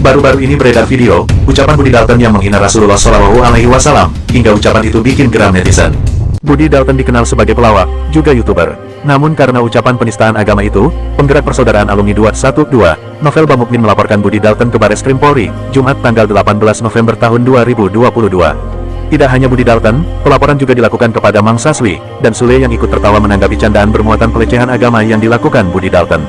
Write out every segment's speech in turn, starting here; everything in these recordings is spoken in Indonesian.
Baru-baru ini beredar video, ucapan Budi Dalton yang menghina Rasulullah SAW, hingga ucapan itu bikin geram netizen. Budi Dalton dikenal sebagai pelawak, juga YouTuber. Namun karena ucapan penistaan agama itu, penggerak Persaudaraan Alumni 212, Novel Bamukmin melaporkan Budi Dalton ke Bareskrim Polri, Jumat tanggal 18 November tahun 2022. Tidak hanya Budi Dalton, pelaporan juga dilakukan kepada Mang Saswi, dan Sule yang ikut tertawa menanggapi candaan bermuatan pelecehan agama yang dilakukan Budi Dalton.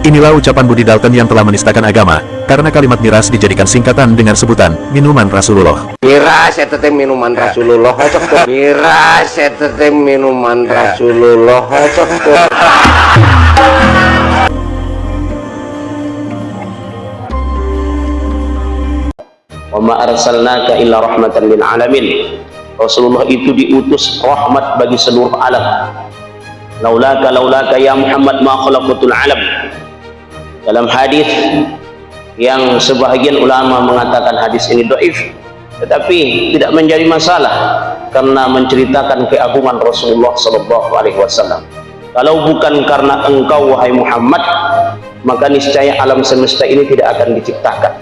Inilah ucapan Budi Dalton yang telah menistakan agama, karena kalimat miras dijadikan singkatan dengan sebutan, minuman Rasulullah. Miras itu minuman Rasulullah, miras itu minuman Rasulullah. Wa ma arsalnaka illa rahmatan lil alamin. Rasulullah itu diutus rahmat bagi seluruh alam. Laulaka ya Muhammad ma khalaqatul alam. Dalam hadis yang sebahagian ulama mengatakan hadis ini dhaif, tetapi tidak menjadi masalah karena menceritakan keagungan Rasulullah sallallahu alaihi wasallam. Kalau bukan karena engkau wahai Muhammad, maka niscaya alam semesta ini tidak akan diciptakan.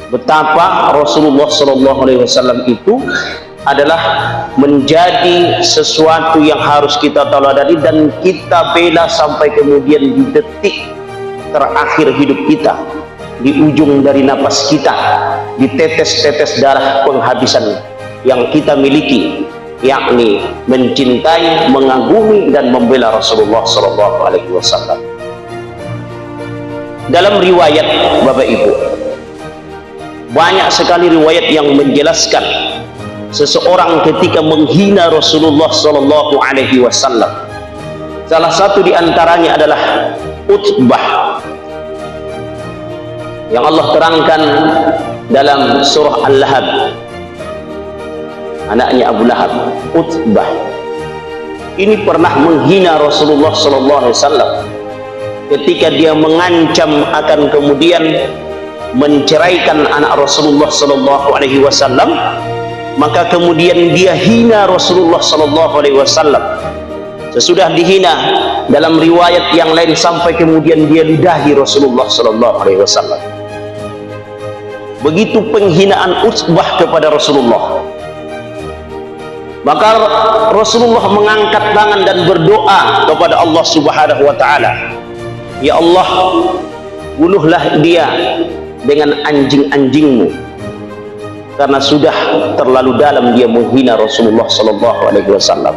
Betapa Rasulullah sallallahu alaihi wasallam itu adalah menjadi sesuatu yang harus kita teladani dan kita bela sampai kemudian di detik terakhir hidup kita, di ujung dari napas kita, di tetes-tetes darah penghabisan yang kita miliki, yakni mencintai, mengagumi dan membela Rasulullah sallallahu alaihi wasallam. Dalam riwayat Bapak Ibu, banyak sekali riwayat yang menjelaskan seseorang ketika menghina Rasulullah sallallahu alaihi wasallam. Salah satu di antaranya adalah Utbah, yang Allah terangkan dalam surah Al-Lahab, anaknya Abu Lahab. Utbah ini pernah menghina Rasulullah sallallahu alaihi wasallam ketika dia mengancam akan kemudian menceraikan anak Rasulullah sallallahu alaihi wasallam. Maka kemudian dia hina Rasulullah sallallahu alaihi wasallam. Sesudah dihina, dalam riwayat yang lain sampai kemudian dia ludahi Rasulullah sallallahu alaihi wasallam. Begitu penghinaan Utbah kepada Rasulullah. Maka Rasulullah mengangkat tangan dan berdoa kepada Allah Subhanahu wa taala, "Ya Allah, bunuhlah dia dengan anjing-anjingmu, karena sudah terlalu dalam dia menghina Rasulullah sallallahu alaihi wasallam."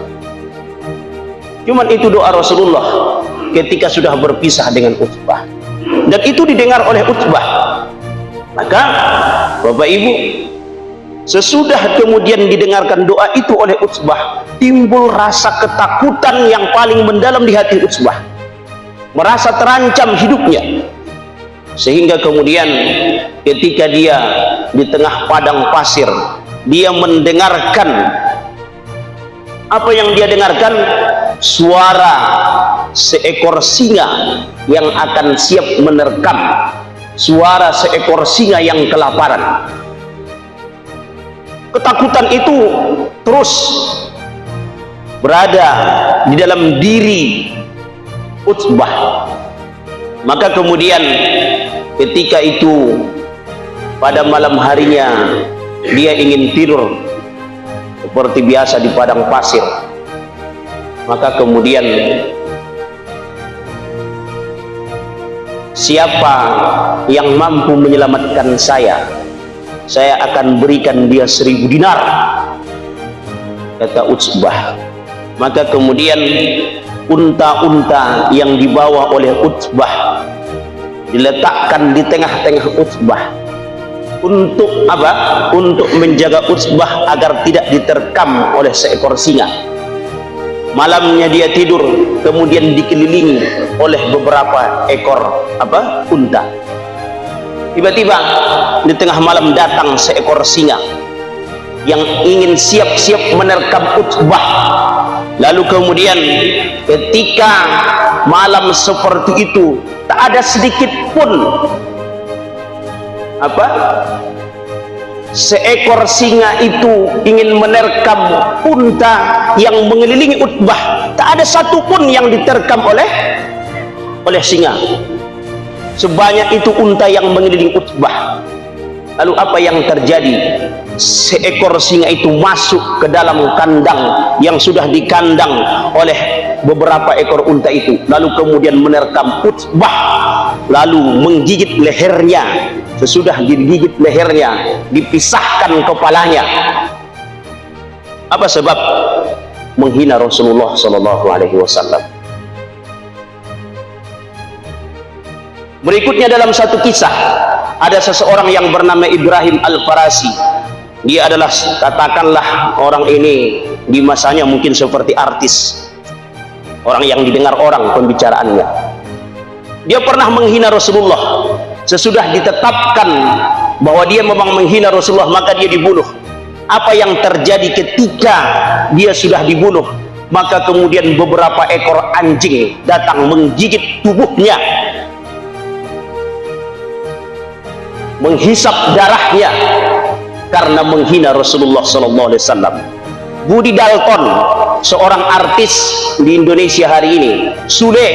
Cuman itu doa Rasulullah ketika sudah berpisah dengan Utbah, dan itu didengar oleh Utbah. Maka Bapak Ibu, sesudah kemudian didengarkan doa itu oleh Utbah, timbul rasa ketakutan yang paling mendalam di hati Utbah, merasa terancam hidupnya, sehingga kemudian ketika dia di tengah padang pasir, dia mendengarkan apa yang dia dengarkan, suara seekor singa yang akan siap menerkam, suara seekor singa yang kelaparan. Ketakutan itu terus berada di dalam diri Utbah. Maka kemudian ketika itu pada malam harinya dia ingin tidur seperti biasa di padang pasir. Maka kemudian siapa yang mampu menyelamatkan saya akan berikan dia 1000 dinar, kata Utbah. Maka kemudian unta-unta yang dibawa oleh Utbah diletakkan di tengah-tengah Utbah. Untuk apa? Untuk menjaga Utbah agar tidak diterkam oleh seekor singa. Malamnya dia tidur, kemudian dikelilingi oleh beberapa ekor unta. Tiba-tiba di tengah malam datang seekor singa yang ingin siap-siap menerkam Utbah. Lalu kemudian ketika malam seperti itu, tak ada sedikit pun seekor singa itu ingin menerkam unta yang mengelilingi Utbah. Tak ada satupun yang diterkam oleh singa. Sebanyak itu unta yang mengelilingi Utbah. Lalu apa yang terjadi? Seekor singa itu masuk ke dalam kandang yang sudah dikandang oleh beberapa ekor unta itu, lalu kemudian menerkam Utbah, lalu menggigit lehernya. Sesudah digigit lehernya, dipisahkan kepalanya. Apa sebab? Menghina Rasulullah Sallallahu Alaihi Wasallam. Berikutnya dalam satu kisah, ada seseorang yang bernama Ibrahim Al-Farasi. Dia adalah, katakanlah, orang ini di masanya mungkin seperti artis, orang yang didengar orang pembicaraannya. Dia pernah menghina Rasulullah. Sesudah ditetapkan bahwa dia memang menghina Rasulullah, maka dia dibunuh. Apa yang terjadi ketika dia sudah dibunuh? Maka kemudian beberapa ekor anjing datang menggigit tubuhnya, menghisap darahnya karena menghina Rasulullah SAW. Budi Dalton, seorang artis di Indonesia hari ini, Sule,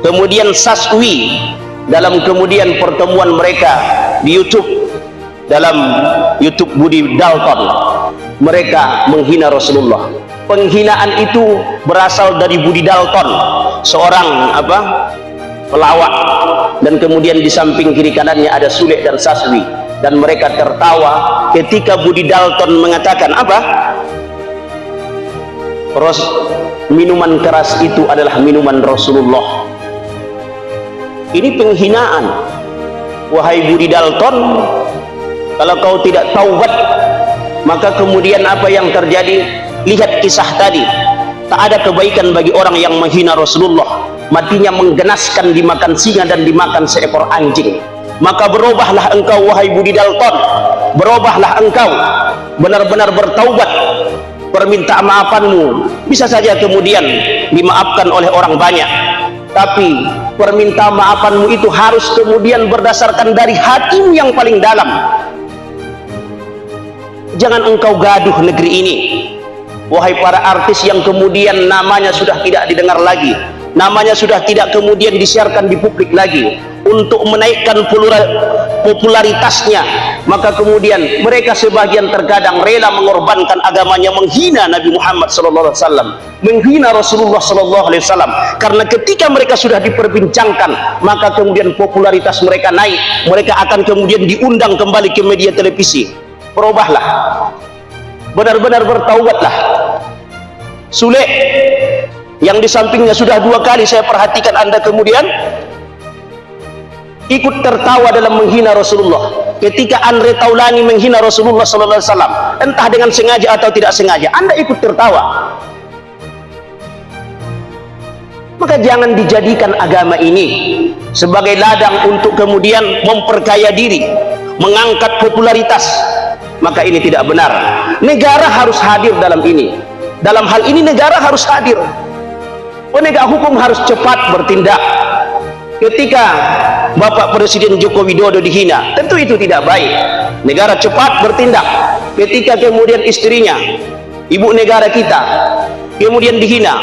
kemudian Saswi, dalam kemudian pertemuan mereka di YouTube, dalam YouTube Budi Dalton, mereka menghina Rasulullah. Penghinaan itu berasal dari Budi Dalton, seorang pelawak, dan kemudian di samping kiri kanannya ada Sule dan Saswi, dan mereka tertawa ketika Budi Dalton mengatakan minuman keras itu adalah minuman Rasulullah. Ini penghinaan. Wahai Budi Dalton, kalau kau tidak taubat, maka kemudian apa yang terjadi? Lihat kisah tadi. Tak ada kebaikan bagi orang yang menghina Rasulullah. Matinya menggenaskan dimakan singa dan dimakan seekor anjing. Maka berubahlah engkau, wahai Budi Dalton, berubahlah engkau, benar-benar bertaubat. Permintaan maafanmu bisa saja kemudian dimaafkan oleh orang banyak, tapi permintaan maafanmu itu harus kemudian berdasarkan dari hatimu yang paling dalam. Jangan engkau gaduh negeri ini, wahai para artis yang kemudian namanya sudah tidak didengar lagi, namanya sudah tidak kemudian disiarkan di publik lagi, untuk menaikkan popularitasnya. Maka kemudian mereka sebagian terkadang rela mengorbankan agamanya, menghina Nabi Muhammad SAW, menghina Rasulullah SAW, karena ketika mereka sudah diperbincangkan, maka kemudian popularitas mereka naik, mereka akan kemudian diundang kembali ke media televisi. Berubahlah, benar-benar bertaubatlah. Sule, yang di sampingnya sudah 2 kali saya perhatikan Anda kemudian ikut tertawa dalam menghina Rasulullah. Ketika Andre Taulani menghina Rasulullah SAW, entah dengan sengaja atau tidak sengaja, Anda ikut tertawa. Maka jangan dijadikan agama ini sebagai ladang untuk kemudian memperkaya diri, mengangkat popularitas. Maka ini tidak benar. Negara harus hadir dalam ini. Dalam hal ini negara harus hadir. Penegak hukum harus cepat bertindak. Ketika Bapak Presiden Joko Widodo dihina, tentu itu tidak baik. Negara cepat bertindak. Ketika kemudian istrinya, ibu negara kita, kemudian dihina,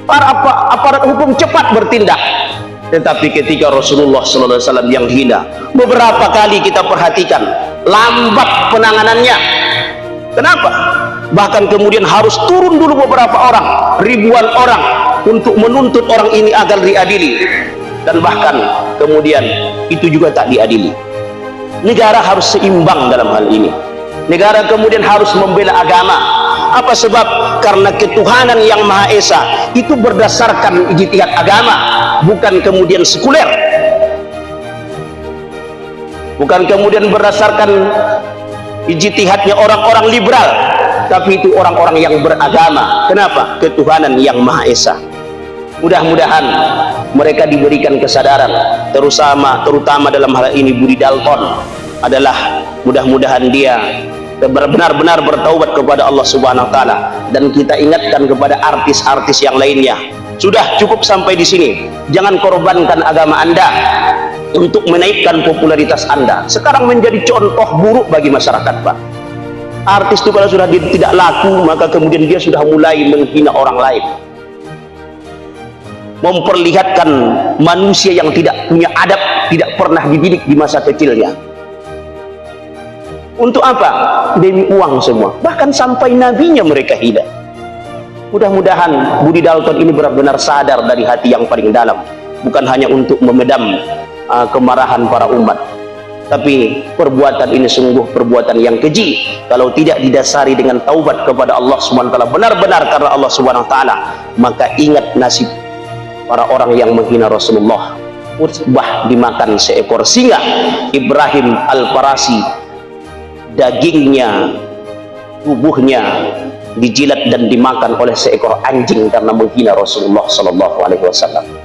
para aparat hukum cepat bertindak. Tetapi ketika Rasulullah SAW yang dihina, beberapa kali kita perhatikan lambat penanganannya. Kenapa? Bahkan kemudian harus turun dulu beberapa orang, ribuan orang, untuk menuntut orang ini agar diadili. Dan bahkan kemudian itu juga tak diadili. Negara harus seimbang dalam hal ini. Negara kemudian harus membela agama. Apa sebab? Karena ketuhanan yang Maha Esa itu berdasarkan ijtihad agama, bukan kemudian sekuler, bukan kemudian berdasarkan ijtihadnya orang-orang liberal, tapi itu orang-orang yang beragama. Kenapa? Ketuhanan yang Maha Esa. Mudah-mudahan mereka diberikan kesadaran, terutama dalam hal ini Budi Dalton adalah, mudah-mudahan dia benar-benar bertaubat kepada Allah Subhanahu wa taala. Dan kita ingatkan kepada artis-artis yang lainnya, sudah cukup sampai di sini. Jangan korbankan agama Anda untuk menaikkan popularitas Anda. Sekarang menjadi contoh buruk bagi masyarakat, Pak. Artis itu kalau sudah tidak laku, maka kemudian dia sudah mulai menghina orang lain. memperlihatkan manusia yang tidak punya adab, tidak pernah dididik di masa kecilnya. Untuk apa? Demi uang semua. Bahkan sampai nabinya mereka hina. Mudah-mudahan Budi Dalton ini benar-benar sadar dari hati yang paling dalam, bukan hanya untuk memedam kemarahan para umat, tapi perbuatan ini sungguh perbuatan yang keji kalau tidak didasari dengan taubat kepada Allah Subhanahu wa taala, benar-benar karena Allah Subhanahu wa taala. Maka ingat nasib para orang yang menghina Rasulullah. Utbah dimakan seekor singa, Ibrahim Al-Farasi dagingnya, tubuhnya dijilat dan dimakan oleh seekor anjing karena menghina Rasulullah sallallahu alaihi wasallam.